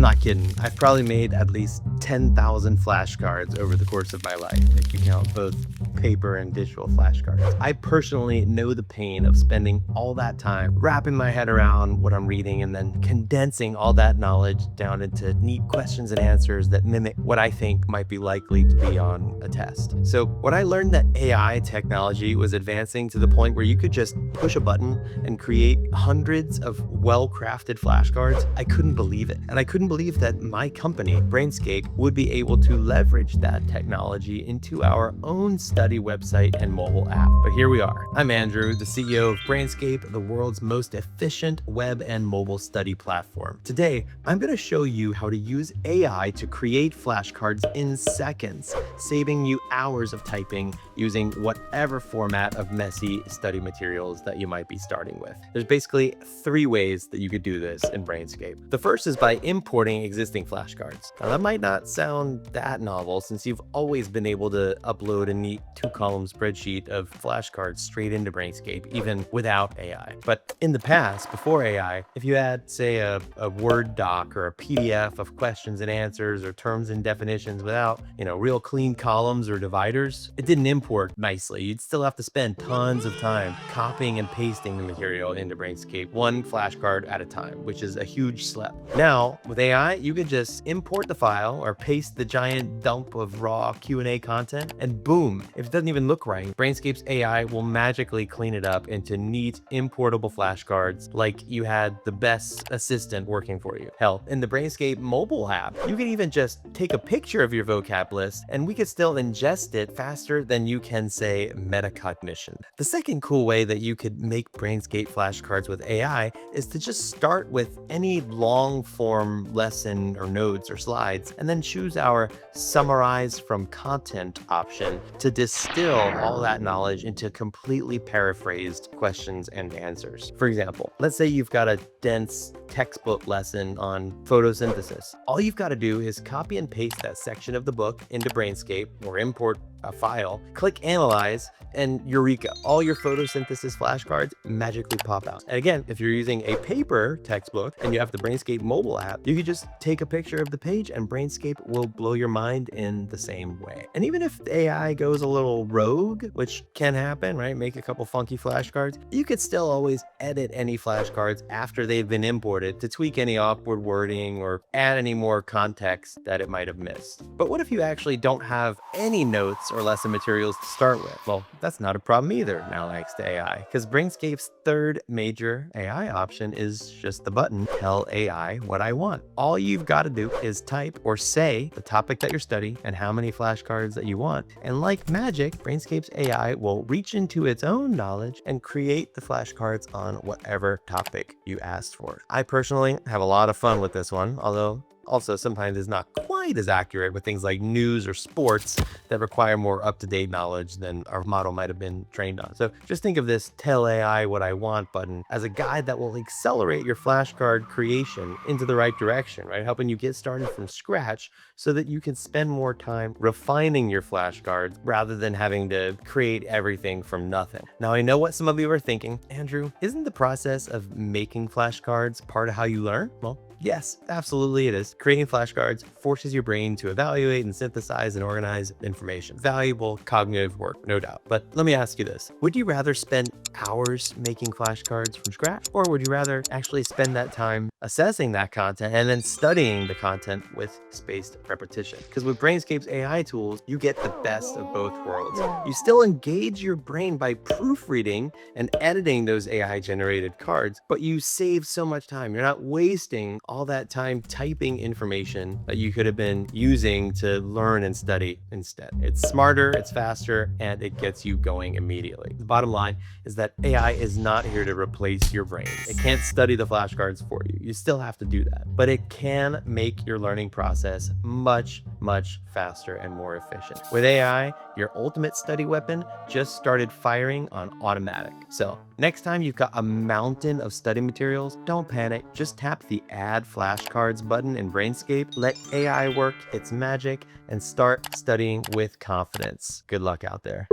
not kidding. I've probably made at least 10,000 flashcards over the course of my life, if you count both paper and digital flashcards. I personally know the pain of spending all that time wrapping my head around what I'm reading and then condensing all that knowledge down into neat questions and answers that mimic what I think might be likely to be on a test. So when I learned that AI technology was advancing to the point where you could just push a button and create hundreds of well-crafted flashcards, I couldn't believe it. And I couldn't believe that my company, Brainscape, would be able to leverage that technology into our own study website and mobile app. But here we are. I'm Andrew, the CEO of Brainscape, the world's most efficient web and mobile study platform. Today, I'm going to show you how to use AI to create flashcards in seconds, saving you hours of typing using whatever format of messy study materials that you might be starting with. There's basically 3 ways that you could do this in Brainscape. The first is by importing existing flashcards. Now that might not sound that novel since you've always been able to upload a neat 2-column spreadsheet of flashcards straight into Brainscape, even without AI. But in the past, before AI, if you had, say, a Word doc or a PDF of questions and answers or terms and definitions without, real clean columns or dividers, it didn't import nicely. You'd still have to spend tons of time copying and pasting the material into Brainscape, one flashcard at a time, which is a huge schlep. Now, with AI, you can just import the file or paste the giant dump of raw Q&A content, and boom, if it doesn't even look right, Brainscape's AI will magically clean it up into neat, importable flashcards like you had the best assistant working for you. Hell, in the Brainscape mobile app, you can even just take a picture of your vocab list and we could still ingest it faster than you can, say, metacognition. The second cool way that you could make Brainscape flashcards with AI is to just start with any long form lesson or notes or slides and then choose our summarize from content option to distill all that knowledge into completely paraphrased questions and answers. For example, let's say you've got a dense textbook lesson on photosynthesis. All you've got to do is copy and paste that section of the book into Brainscape or import a file, click analyze, and eureka, all your photosynthesis flashcards magically pop out. And again, if you're using a paper textbook and you have the Brainscape mobile app, you can just take a picture of the page and Brainscape will blow your mind in the same way. And even if the AI goes a little rogue, which can happen, right? Make a couple funky flashcards, you could still always edit any flashcards after they've been imported to tweak any awkward wording or add any more context that it might have missed. But what if you actually don't have any notes or lesson materials to start with? Well, that's not a problem either now thanks to AI, because Brainscape's third major AI option is just the button, Tell AI What I Want. All you've got to do is type or say the topic that you're studying and how many flashcards that you want. And like magic, Brainscape's AI will reach into its own knowledge and create the flashcards on whatever topic you asked for. I personally have a lot of fun with this one, although also sometimes it's not quite as accurate with things like news or sports that require more up-to-date knowledge than our model might have been trained on. So just think of this Tell AI What I Want button as a guide that will accelerate your flashcard creation into the right direction, right? Helping you get started from scratch so that you can spend more time refining your flashcards rather than having to create everything from nothing. Now, I know what some of you are thinking, Andrew, isn't the process of making flashcards part of how you learn? Well, yes, absolutely it is. Creating flashcards forces your brain to evaluate and synthesize and organize information. Valuable cognitive work, no doubt. But let me ask you this. Would you rather spend hours making flashcards from scratch? Or would you rather actually spend that time assessing that content and then studying the content with spaced repetition? Because with Brainscape's AI tools, you get the best of both worlds. You still engage your brain by proofreading and editing those AI-generated cards, but you save so much time. You're not wasting all that time typing information that you could have been using to learn and study instead. It's smarter, it's faster, and it gets you going immediately. The bottom line is that AI is not here to replace your brain. It can't study the flashcards for you. You still have to do that. But it can make your learning process much, much faster and more efficient. With AI, your ultimate study weapon just started firing on automatic. So next time you've got a mountain of study materials, don't panic. Just tap the Add Flashcards button in Brainscape, let AI work its magic, and start studying with confidence. Good luck out there.